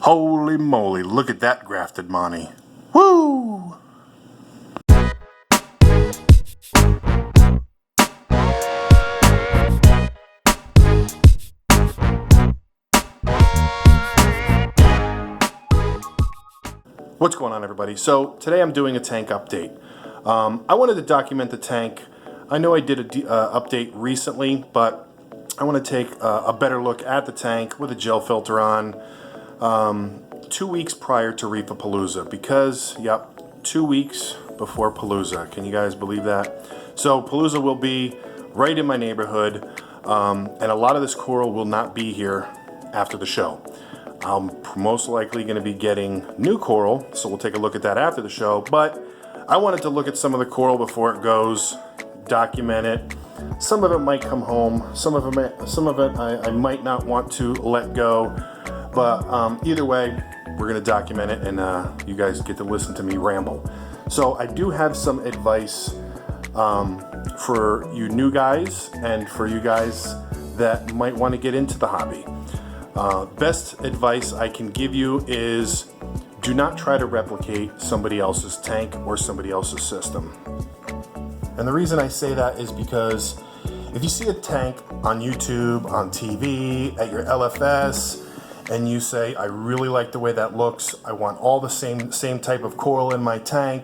Holy moly, look at that grafted monty. Woo! What's going on, everybody? So today I'm doing a tank update. I wanted to document the tank. I know I did a update recently, but I want to take a better look at the tank with a gel filter on 2 weeks prior to Reefapalooza, because, yep, 2 weeks before Palooza. Can you guys believe that? So Palooza will be right in my neighborhood, and a lot of this coral will not be here after the show. I'm most likely going to be getting new coral, so we'll take a look at that after the show, but I wanted to look at some of the coral before it goes, document it. Some of it might come home, some of it I might not want to let go, but either way, we're going to document it, and you guys get to listen to me ramble. So I do have some advice for you new guys and for you guys that might want to get into the hobby. Best advice I can give you is do not try to replicate somebody else's tank or somebody else's system. And the reason I say that is because if you see a tank on YouTube, on TV, at your LFS, and you say, I really like the way that looks, I want all the same type of coral in my tank,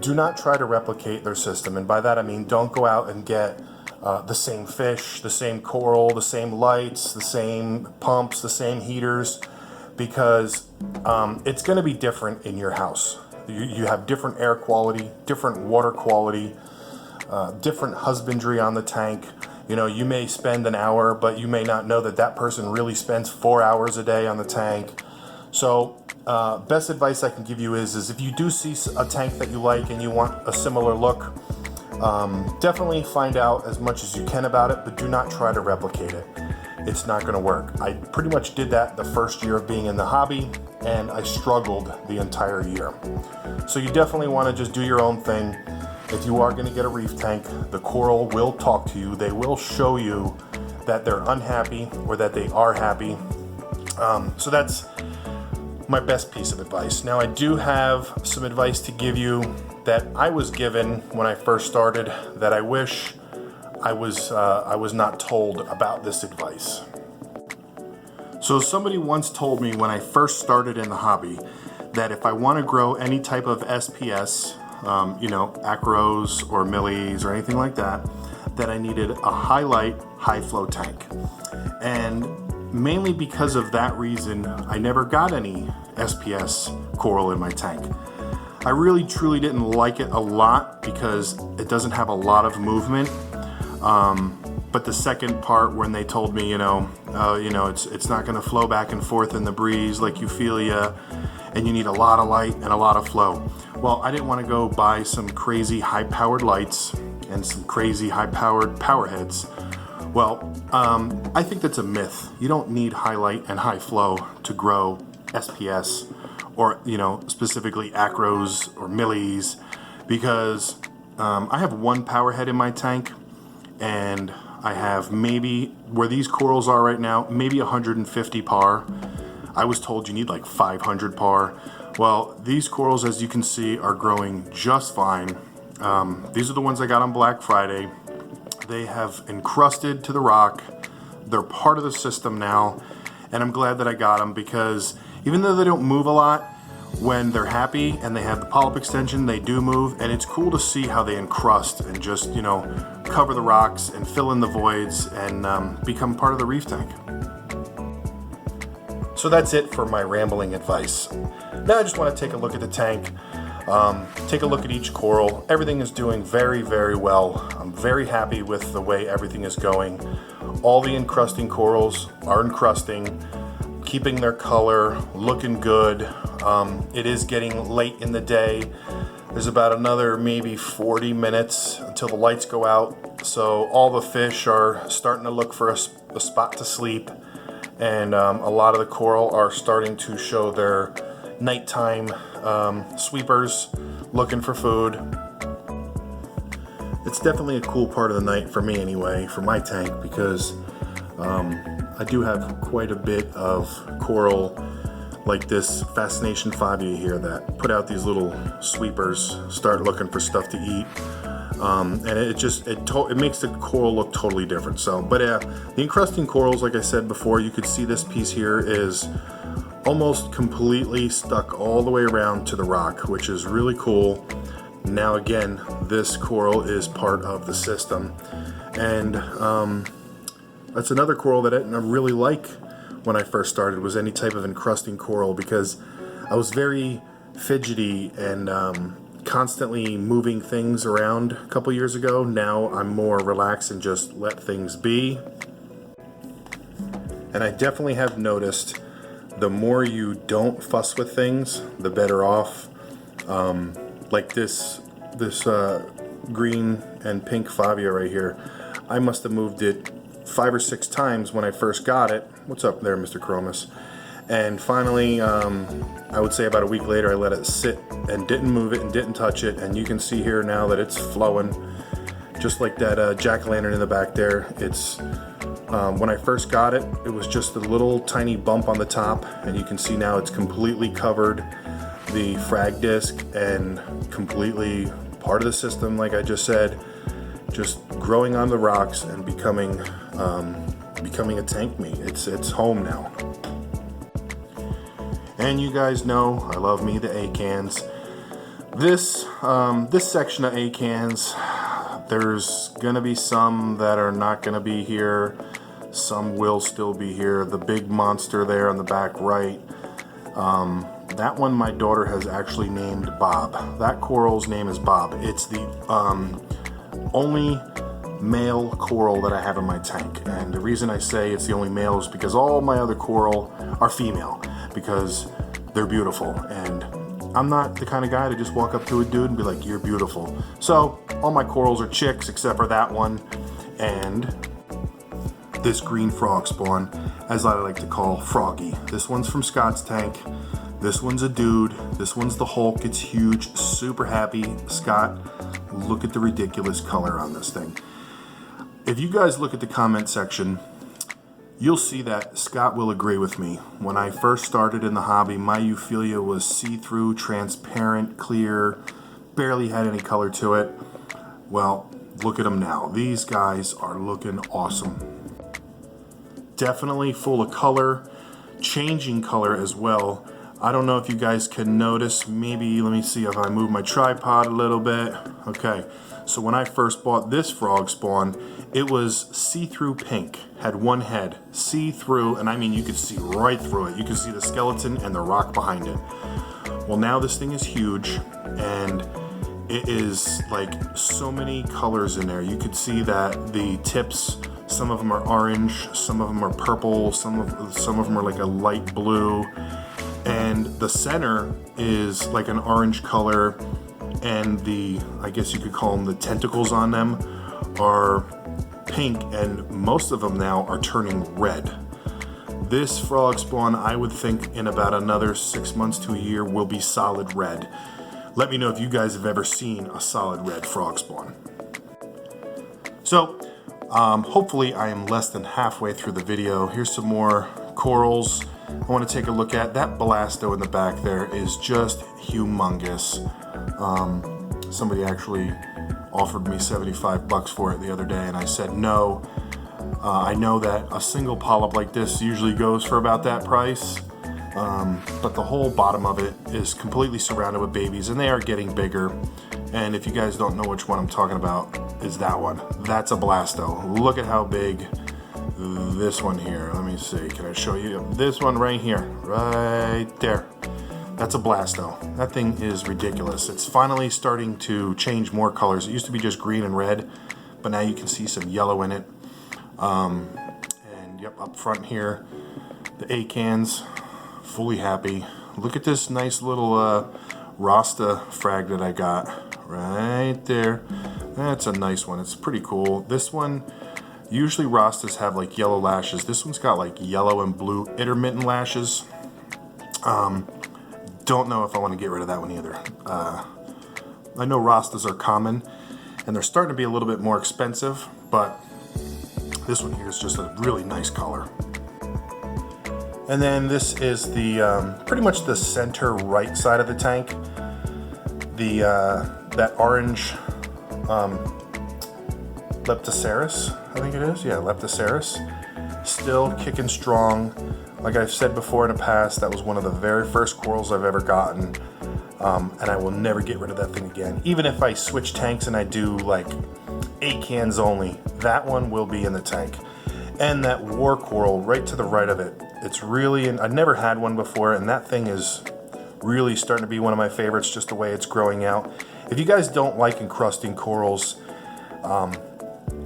do not try to replicate their system. And by that I mean don't go out and get the same fish, the same coral, the same lights, the same pumps, the same heaters, because it's going to be different in your house. You have different air quality, different water quality, different husbandry on the tank. You know, you may spend an hour, but you may not know that that person really spends 4 hours a day on the tank. So best advice I can give you is if you do see a tank that you like and you want a similar look, definitely find out as much as you can about it, but do not try to replicate it. It's not going to work. I pretty much did that the first year of being in the hobby, and I struggled the entire year. So you definitely want to just do your own thing. If you are going to get a reef tank, the coral will talk to you. They will show you that they're unhappy or that they are happy. So that's my best piece of advice. Now I do have some advice to give you that I was given when I first started that I wish I was not told about this advice. So somebody once told me when I first started in the hobby that if I want to grow any type of SPS, you know, acros or millis or anything like that, that I needed a high light, high flow tank. And mainly because of that reason, I never got any SPS coral in my tank. I really truly didn't like it a lot because it doesn't have a lot of movement. But the second part when they told me, it's not going to flow back and forth in the breeze like Euphilia, and you need a lot of light and a lot of flow. Well, I didn't want to go buy some crazy high-powered lights and some crazy high-powered power heads. Well, I think that's a myth. You don't need high light and high flow to grow SPS or, specifically acros or millis, because I have one power head in my tank, and I have maybe, where these corals are right now, maybe 150 par. I was told you need like 500 par. Well, these corals, as you can see, are growing just fine. These are the ones I got on Black Friday. They have encrusted to the rock. They're part of the system now, and I'm glad that I got them, because even though they don't move a lot, when they're happy and they have the polyp extension, they do move, and it's cool to see how they encrust and just, cover the rocks and fill in the voids and become part of the reef tank. So that's it for my rambling advice. Now I just want to take a look at the tank, take a look at each coral. Everything is doing very, very well. I'm very happy with the way everything is going. All the encrusting corals are encrusting, keeping their color, looking good. It is getting late in the day. There's about another maybe 40 minutes until the lights go out. So all the fish are starting to look for a spot to sleep. And a lot of the coral are starting to show their nighttime sweepers, looking for food. It's definitely a cool part of the night for me anyway, for my tank, because I do have quite a bit of coral like this Fascination Fabia here that put out these little sweepers, start looking for stuff to eat. And it makes the coral look totally different. So, but the encrusting corals, like I said before, you could see this piece here is almost completely stuck all the way around to the rock, which is really cool. Now again, this coral is part of the system, and that's another coral that I didn't really like when I first started, was any type of encrusting coral, because I was very fidgety and constantly moving things around a couple years ago. Now I'm more relaxed and just let things be. And I definitely have noticed the more you don't fuss with things, the better off. Like this green and pink Fabia right here, I must have moved it 5 or 6 times when I first got it. What's up there, Mr. Chromis? And finally, I would say about a week later, I let it sit and didn't move it and didn't touch it. And you can see here now that it's flowing, just like that jack-o'-lantern in the back there. It's when I first got it, it was just a little tiny bump on the top, and you can see now it's completely covered the frag disc and completely part of the system, like I just said, just growing on the rocks and becoming a tank me. It's home now. And you guys know I love me the acans. This section of acans, there's gonna be some that are not gonna be here. Some will still be here. The big monster there on the back right, that one my daughter has actually named Bob. That coral's name is Bob. It's the only male coral that I have in my tank, and the reason I say it's the only male is because all my other coral are female, because they're beautiful, and I'm not the kind of guy to just walk up to a dude and be like, you're beautiful. So all my corals are chicks except for that one and this green frog spawn, as I like to call Froggy. This one's from Scott's tank. This one's a dude. This one's the Hulk. It's huge, super happy. Scott, look at the ridiculous color on this thing. If you guys look at the comment section, you'll see that Scott will agree with me. When I first started in the hobby, my Euphyllia was see-through, transparent, clear, barely had any color to it. Well, look at them now. These guys are looking awesome. Definitely full of color, changing color as well. I don't know if you guys can notice, maybe, let me see if I move my tripod a little bit. Okay, so when I first bought this frog spawn, it was see-through pink, had one head, see-through, and I mean you could see right through it. You could see the skeleton and the rock behind it. Well, now this thing is huge, and it is like so many colors in there. You could see that the tips, some of them are orange, some of them are purple, some of them are like a light blue, and the center is like an orange color, and the, I guess you could call them the tentacles on them, are pink, and most of them now are turning red. This frog spawn, I would think in about another 6 months to a year, will be solid red. Let me know if you guys have ever seen a solid red frog spawn. So, hopefully I am less than halfway through the video. Here's some more corals I want to take a look at. That blasto in the back there is just humongous. Somebody actually offered me 75 bucks for it the other day, and I said no. I know that a single polyp like this usually goes for about that price, but the whole bottom of it is completely surrounded with babies, and they are getting bigger. And if you guys don't know which one I'm talking about, is that one. That's a blasto. Look at how big this one here. Let me see, can I show you? This one right here, right there. That's a blasto. That thing is ridiculous. It's finally starting to change more colors. It used to be just green and red, but now you can see some yellow in it. And yep, up front here, the acans, fully happy. Look at this nice little Rasta frag that I got right there. That's a nice one. It's pretty cool. This one, usually Rastas have like yellow lashes. This one's got like yellow and blue intermittent lashes. Don't know if I want to get rid of that one either. I know Rastas are common, and they're starting to be a little bit more expensive, but this one here is just a really nice color. And then this is the pretty much the center right side of the tank. The that orange Leptocerus, I think it is. Yeah, Leptocerus. Still kicking strong. Like I've said before in the past, that was one of the very first corals I've ever gotten. And I will never get rid of that thing again. Even if I switch tanks and I do like acans only, that one will be in the tank. And that war coral right to the right of it, it's really, I've never had one before, and that thing is really starting to be one of my favorites, just the way it's growing out. If you guys don't like encrusting corals,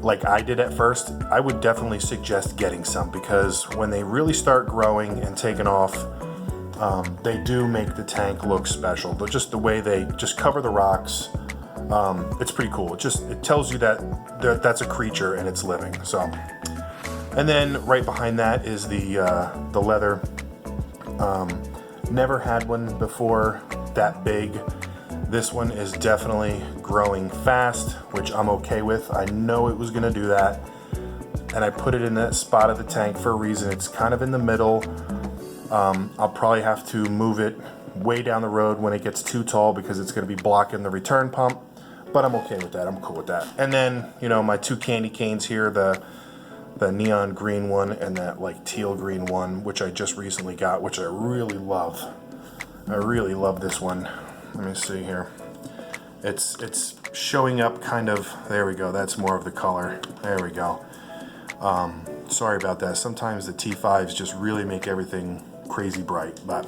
like I did at first, I would definitely suggest getting some, because when they really start growing and taking off, they do make the tank look special. But just the way they just cover the rocks, it's pretty cool. It tells you that that's a creature and it's living. So, and then right behind that is the leather. Never had one before that big. This one is definitely growing fast, which I'm okay with. I know it was gonna do that. And I put it in that spot of the tank for a reason. It's kind of in the middle. I'll probably have to move it way down the road when it gets too tall, because it's gonna be blocking the return pump. But I'm okay with that, I'm cool with that. And then, you know, my two candy canes here, the neon green one and that like teal green one, which I just recently got, which I really love. I really love this one. Let me see here. It's showing up kind of, there we go, that's more of the color. There we go. Sorry about that. Sometimes the T5s just really make everything crazy bright, but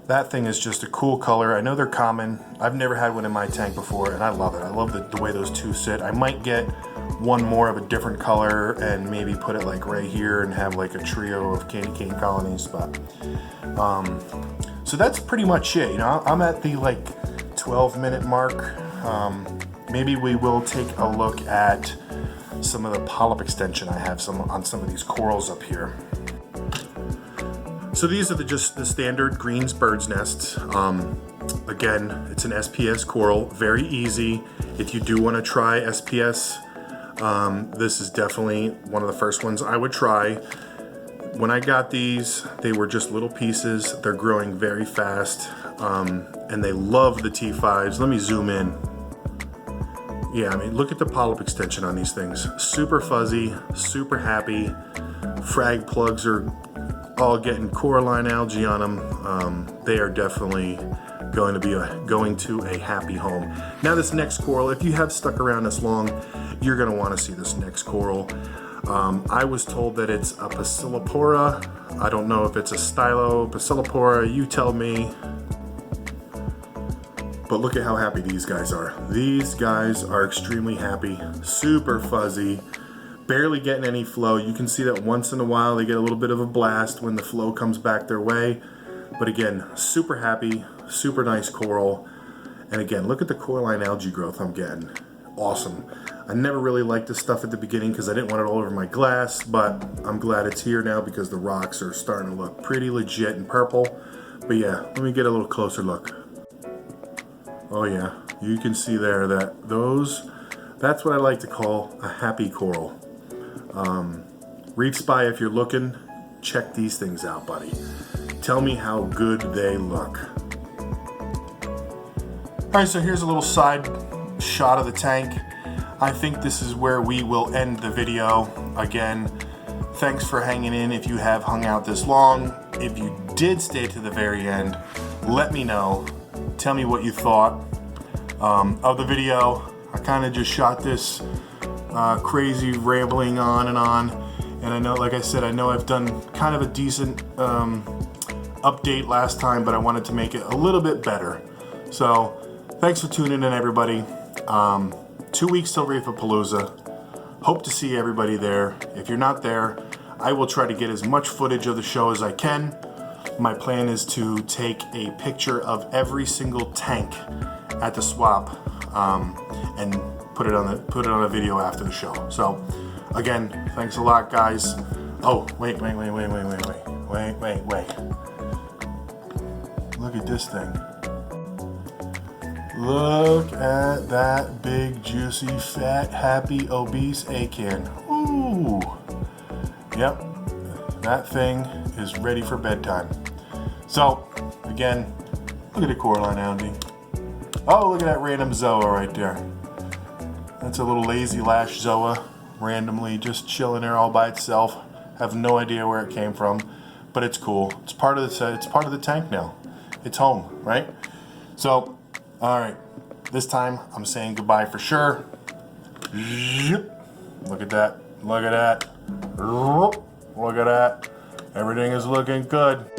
that thing is just a cool color. I know they're common. I've never had one in my tank before, and I love it. I love the way those two sit. I might get one more of a different color and maybe put it like right here and have like a trio of candy cane colonies, but so that's pretty much it. You know, I'm at the like 12-minute mark. Maybe we will take a look at some of the polyp extension I have on some of these corals up here. So these are just the standard greens bird's nests. Again, it's an SPS coral, very easy. If you do want to try SPS, this is definitely one of the first ones I would try. When I got these, they were just little pieces. They're growing very fast, and they love the T5s. Let me zoom in. Yeah, I mean, look at the polyp extension on these things. Super fuzzy, super happy. Frag plugs are all getting coralline algae on them. They are definitely going to a happy home. Now this next coral, if you have stuck around this long, you're gonna wanna see this next coral. I was told that it's a Pasillopora. I don't know if it's a stylo, Pasillopora, you tell me. But look at how happy these guys are. These guys are extremely happy, super fuzzy, barely getting any flow. You can see that once in a while they get a little bit of a blast when the flow comes back their way. But again, super happy, super nice coral. And again, look at the coralline algae growth I'm getting. Awesome. I never really liked this stuff at the beginning because I didn't want it all over my glass, but I'm glad it's here now because the rocks are starting to look pretty legit and purple. But yeah, let me get a little closer look. Oh yeah, you can see there that that's what I like to call a happy coral. Reef Spy, if you're looking, check these things out, buddy. Tell me how good they look. Alright, so here's a little side shot of the tank. I think this is where we will end the video. Again, thanks for hanging in if you have hung out this long. If you did stay to the very end, let me know. Tell me what you thought of the video. I kind of just shot this crazy rambling on, and I know, like I said, I know I've done kind of a decent update last time, but I wanted to make it a little bit better. So thanks for tuning in, everybody. 2 weeks till Reefapalooza. Hope to see everybody there. If you're not there, I will try to get as much footage of the show as I can. My plan is to take a picture of every single tank at the swap and put it on a video after the show. So again, thanks a lot, guys. Oh, wait. Look at this thing. Look at that big, juicy, fat, happy, obese acan. Ooh. Yep, that thing is ready for bedtime. So, again, look at the Coraline Houndy. Oh, look at that random zoa right there. That's a little lazy lash zoa, randomly just chilling there all by itself. Have no idea where it came from, but it's cool. It's part of the tank now. It's home, right? So, all right. This time I'm saying goodbye for sure. Look at that. Look at that. Look at that. Everything is looking good.